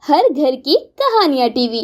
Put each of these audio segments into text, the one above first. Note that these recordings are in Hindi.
हर घर की कहानियाँ टीवी।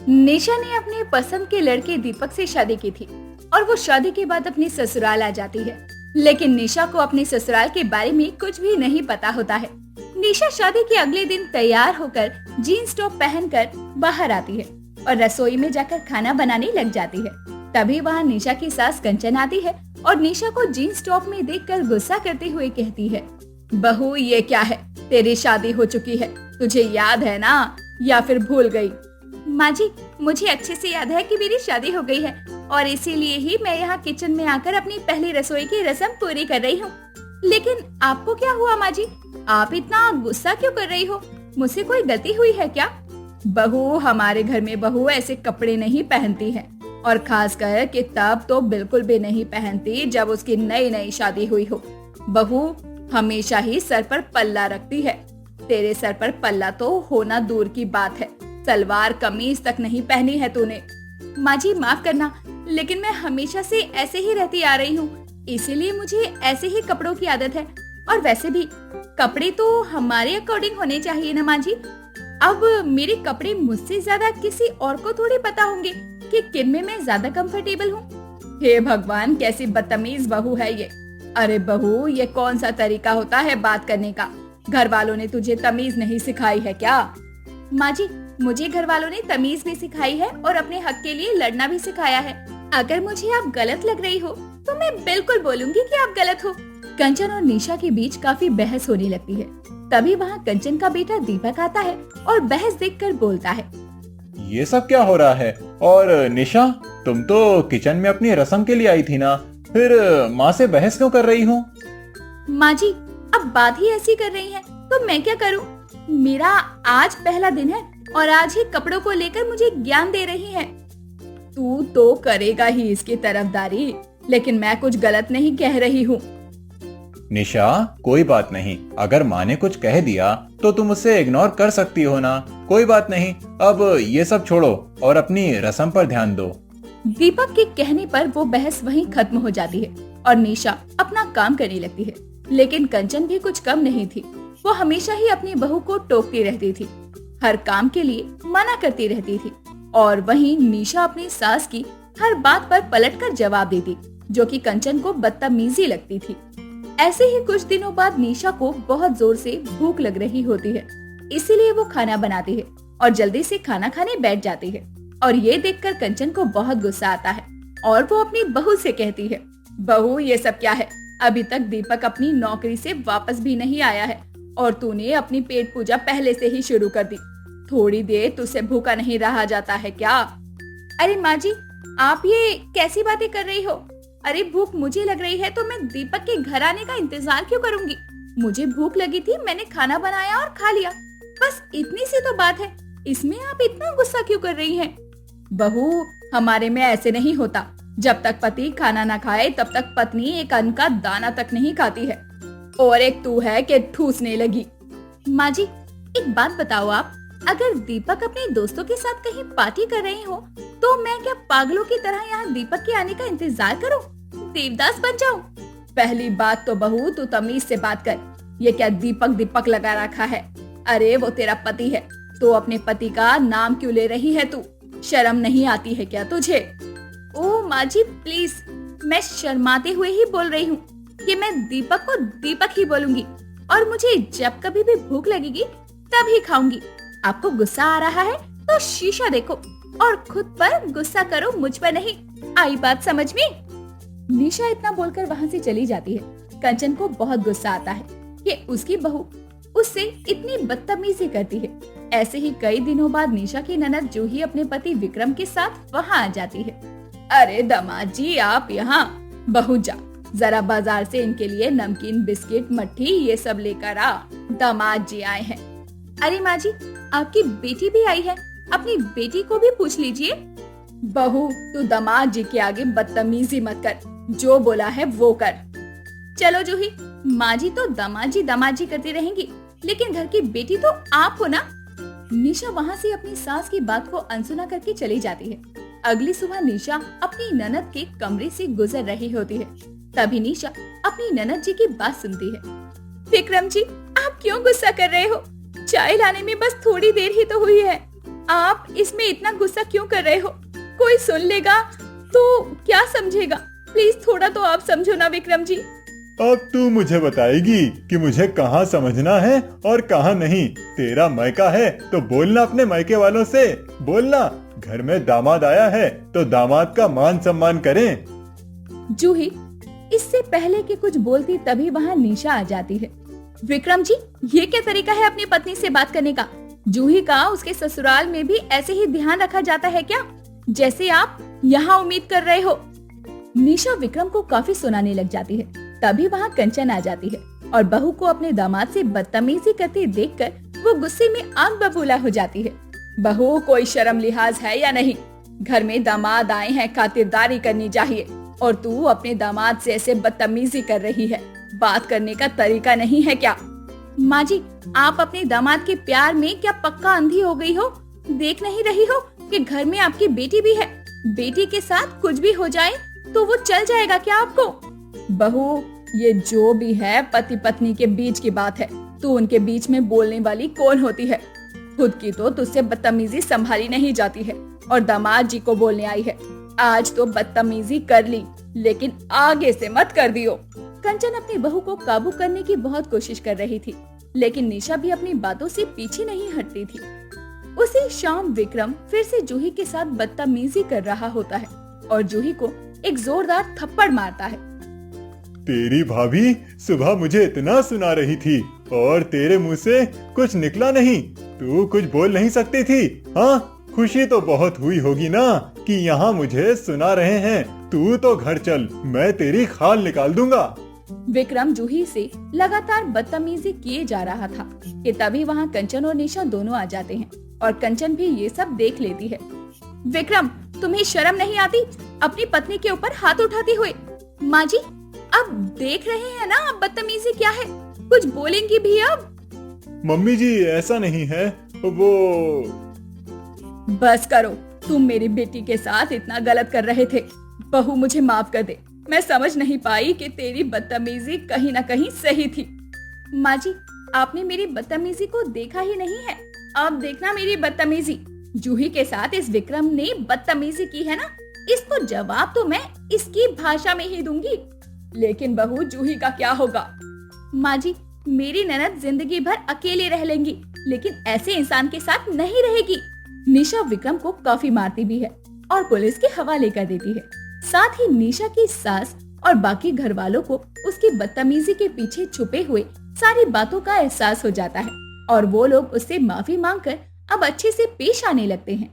निशा ने अपने पसंद के लड़के दीपक से शादी की थी और वो शादी के बाद अपने ससुराल आ जाती है। लेकिन निशा को अपने ससुराल के बारे में कुछ भी नहीं पता होता है। निशा शादी के अगले दिन तैयार होकर जीन्स टॉप पहनकर बाहर आती है और रसोई में जाकर खाना बनाने लग जाती है। तभी वहाँ निशा की सास कंचन आती है और निशा को जीन्स टॉप में देखकर गुस्सा करते हुए कहती है, बहू ये क्या है, तेरी शादी हो चुकी है, तुझे याद है ना, या फिर भूल गई? माँ जी, मुझे अच्छे से याद है कि मेरी शादी हो गई है और इसीलिए ही मैं यहाँ किचन में आकर अपनी पहली रसोई की रस्म पूरी कर रही हूँ। लेकिन आपको क्या हुआ माँ जी? आप इतना गुस्सा क्यों कर रही हो? मुझसे कोई गलती हुई है क्या? बहू, हमारे घर में बहू ऐसे कपड़े नहीं पहनती है और खास कर कि तब तो बिल्कुल भी नहीं पहनती जब उसकी नई नई शादी हुई हो। बहू हमेशा ही सर पर पल्ला रखती है। तेरे सर पर पल्ला तो होना दूर की बात है, सलवार कमीज तक नहीं पहनी है तूने। माँ जी माफ करना, लेकिन मैं हमेशा से ऐसे ही रहती आ रही हूँ, इसीलिए मुझे ऐसे ही कपड़ों की आदत है। और वैसे भी कपड़े तो हमारे अकॉर्डिंग होने चाहिए ना माँ जी। अब मेरे कपड़े मुझसे ज्यादा किसी और को थोड़ी पता होंगे कि किन में मैं ज्यादा कंफर्टेबल हूँ। हे भगवान, कैसी बदतमीज बहू है ये। अरे बहू, ये कौन सा तरीका होता है बात करने का? घर वालों ने तुझे तमीज नहीं सिखाई है क्या? माँ जी, मुझे घर वालों ने तमीज भी सिखाई है और अपने हक के लिए लड़ना भी सिखाया है। अगर मुझे आप गलत लग रही हो तो मैं बिल्कुल बोलूंगी कि आप गलत हो। कंचन और निशा के बीच काफी बहस होने लगती है। तभी वहाँ कंचन का बेटा दीपक आता है और बहस देखकर बोलता है, ये सब क्या हो रहा है? और निशा, तुम तो किचन में अपनी रस्म के लिए आई थी ना, फिर माँ से बहस क्यों कर रही हो? माँ जी, अब बात ही ऐसी कर रही है तो मैं क्या करूँ? मेरा आज पहला दिन है और आज ही कपड़ों को लेकर मुझे ज्ञान दे रही है। तू तो करेगा ही इसकी तरफदारी, लेकिन मैं कुछ गलत नहीं कह रही हूँ। निशा, कोई बात नहीं, अगर माँ ने कुछ कह दिया तो तुम उसे इग्नोर कर सकती हो ना, कोई बात नहीं। अब ये सब छोड़ो और अपनी रस्म पर ध्यान दो। दीपक के कहने पर वो बहस वहीं खत्म हो जाती है और निशा अपना काम करने लगती है। लेकिन कंचन भी कुछ कम नहीं थी। वो हमेशा ही अपनी बहू को टोकती रहती थी, हर काम के लिए मना करती रहती थी और वहीं निशा अपनी सास की हर बात पर पलटकर जवाब देती, जो कि कंचन को बदतमीजी लगती थी। ऐसे ही कुछ दिनों बाद निशा को बहुत जोर से भूख लग रही होती है, इसीलिए वो खाना बनाती है और जल्दी से खाना खाने बैठ जाती है। और ये देखकर कंचन को बहुत गुस्सा आता है और वो अपनी बहू से कहती है, बहू ये सब क्या है? अभी तक दीपक अपनी नौकरी से वापस भी नहीं आया है और तूने अपनी पेट पूजा पहले से ही शुरू कर दी। थोड़ी देर तुझसे भूखा नहीं रहा जाता है क्या? अरे माँ जी, आप ये कैसी बातें कर रही हो? अरे भूख मुझे लग रही है तो मैं दीपक के घर आने का इंतजार क्यों करूंगी? मुझे भूख लगी थी, मैंने खाना बनाया और खा लिया, बस इतनी सी तो बात है, इसमें आप इतना गुस्सा क्यों कर रही हैं? बहू, हमारे में ऐसे नहीं होता। जब तक पति खाना ना खाए तब तक पत्नी एक अन्न का दाना तक नहीं खाती है। और एक तू है कि ठूसने लगी। माँ जी, एक बात बताओ आप, अगर दीपक अपने दोस्तों के साथ कहीं पार्टी कर रहे हो तो मैं क्या पागलों की तरह यहाँ दीपक के आने का इंतजार करूँ? देवदास बन जाऊँ? पहली बात तो बहू, तू तमीज से बात कर। ये क्या दीपक दीपक लगा रखा है? अरे वो तेरा पति है, तो अपने पति का नाम क्यों ले रही है तू? शर्म नहीं आती है क्या तुझे? ओ माँ जी प्लीज, मैं शर्माते हुए ही बोल रही हूँ कि मैं दीपक को दीपक ही बोलूंगी और मुझे जब कभी भी भूख लगेगी तब ही खाऊंगी। आपको गुस्सा आ रहा है तो शीशा देखो और खुद पर गुस्सा करो, मुझ पर नहीं। आई बात समझ में? निशा इतना बोलकर वहाँ से चली जाती है। कंचन को बहुत गुस्सा आता है कि उसकी बहू उससे इतनी बदतमीजी करती है। ऐसे ही कई दिनों बाद निशा की ननद जूही अपने पति विक्रम के साथ वहाँ आ जाती है। अरे दामाद जी, आप यहाँ? बहू जा, जरा बाजार से इनके लिए नमकीन, बिस्किट, मट्ठी ये सब लेकर आ। दामाद जी आए हैं। अरे माँ जी, आपकी बेटी भी आई है, अपनी बेटी को भी पूछ लीजिए। बहू, तू दामाद जी के आगे बदतमीजी मत कर, जो बोला है वो कर। चलो जूही, माँ जी तो दामाद जी करती रहेंगी, लेकिन घर की बेटी तो आप हो ना। निशा वहाँ से अपनी सास की बात को अनसुना करके चली जाती है। अगली सुबह निशा अपनी ननद के कमरे से गुजर रही होती है। तभी निशा अपनी ननद जी की बात सुनती है। विक्रम जी, आप क्यों गुस्सा कर रहे हो? चाय लाने में बस थोड़ी देर ही तो हुई है। आप इसमें इतना गुस्सा क्यों कर रहे हो? कोई सुन लेगा तो क्या समझेगा? प्लीज थोड़ा तो आप समझो ना विक्रम जी। अब तू मुझे बताएगी कि मुझे कहाँ समझना है और कहाँ नहीं। तेरा मायका है तो बोलना अपने मायके वालों से, बोलना। घर में दामाद आया है तो दामाद का मान सम्मान करें। जूही इससे पहले कि कुछ बोलती तभी वहाँ निशा आ जाती है। विक्रम जी, ये क्या तरीका है अपनी पत्नी से बात करने का? जूही का उसके ससुराल में भी ऐसे ही ध्यान रखा जाता है क्या, जैसे आप यहाँ उम्मीद कर रहे हो? निशा विक्रम को काफी सुनाने लग जाती है। तभी वहाँ कंचन आ जाती है और बहू को अपने दामाद से बदतमीजी करते देखकर वो गुस्से में आग बबूला हो जाती है। बहू, कोई शर्म लिहाज है या नहीं? घर में दामाद आए हैं, खातिरदारी करनी चाहिए, और तू अपने दामाद से ऐसे बदतमीजी कर रही है। बात करने का तरीका नहीं है क्या? माँ जी, आप अपने दामाद के प्यार में क्या पक्का अंधी हो गई हो? देख नहीं रही हो कि घर में आपकी बेटी भी है? बेटी के साथ कुछ भी हो जाए तो वो चल जाएगा क्या आपको? बहू, ये जो भी है पति पत्नी के बीच की बात है। तू उनके बीच में बोलने वाली कौन होती है? खुद की तो तुझसे बदतमीजी संभाली नहीं जाती है और दामाद जी को बोलने आई है। आज तो बदतमीजी कर ली, लेकिन आगे से मत कर दियो। कंचन अपनी बहू को काबू करने की बहुत कोशिश कर रही थी, लेकिन निशा भी अपनी बातों से पीछे नहीं हटती थी। उसी शाम विक्रम फिर से जूही के साथ बदतमीजी कर रहा होता है और जूही को एक जोरदार थप्पड़ मारता है। तेरी भाभी सुबह मुझे इतना सुना रही थी और तेरे मुंह से कुछ निकला नहीं। तू कुछ बोल नहीं सकती थी? हाँ, खुशी तो बहुत हुई होगी ना कि यहाँ मुझे सुना रहे हैं। तू तो घर चल, मैं तेरी खाल निकाल दूंगा। विक्रम जूही से लगातार बदतमीजी किए जा रहा था कि तभी वहाँ कंचन और निशा दोनों आ जाते हैं और कंचन भी ये सब देख लेती है। विक्रम, तुम्हें शर्म नहीं आती अपनी पत्नी के ऊपर हाथ उठाते हुए? माँ जी, अब देख रहे हैं ना अब बदतमीजी क्या है, कुछ बोलेंगी भी अब? मम्मी जी, ऐसा नहीं है, वो। बस करो, तुम मेरी बेटी के साथ इतना गलत कर रहे थे। बहू, मुझे माफ कर दे, मैं समझ नहीं पाई कि तेरी बदतमीजी कहीं ना कहीं सही थी। माँ जी, आपने मेरी बदतमीजी को देखा ही नहीं है, अब देखना मेरी बदतमीजी। जूही के साथ इस विक्रम ने बदतमीजी की है ना, इसको जवाब तो मैं इसकी भाषा में ही दूंगी। लेकिन बहू, जूही का क्या होगा? माँ जी, मेरी ननद जिंदगी भर अकेले रह लेंगी, लेकिन ऐसे इंसान के साथ नहीं रहेगी। निशा विक्रम को काफी मारती भी है और पुलिस के हवाले कर देती है। साथ ही निशा की सास और बाकी घर वालों को उसकी बदतमीजी के पीछे छुपे हुए सारी बातों का एहसास हो जाता है और वो लोग उससे माफी मांगकर अब अच्छे से पेश आने लगते हैं।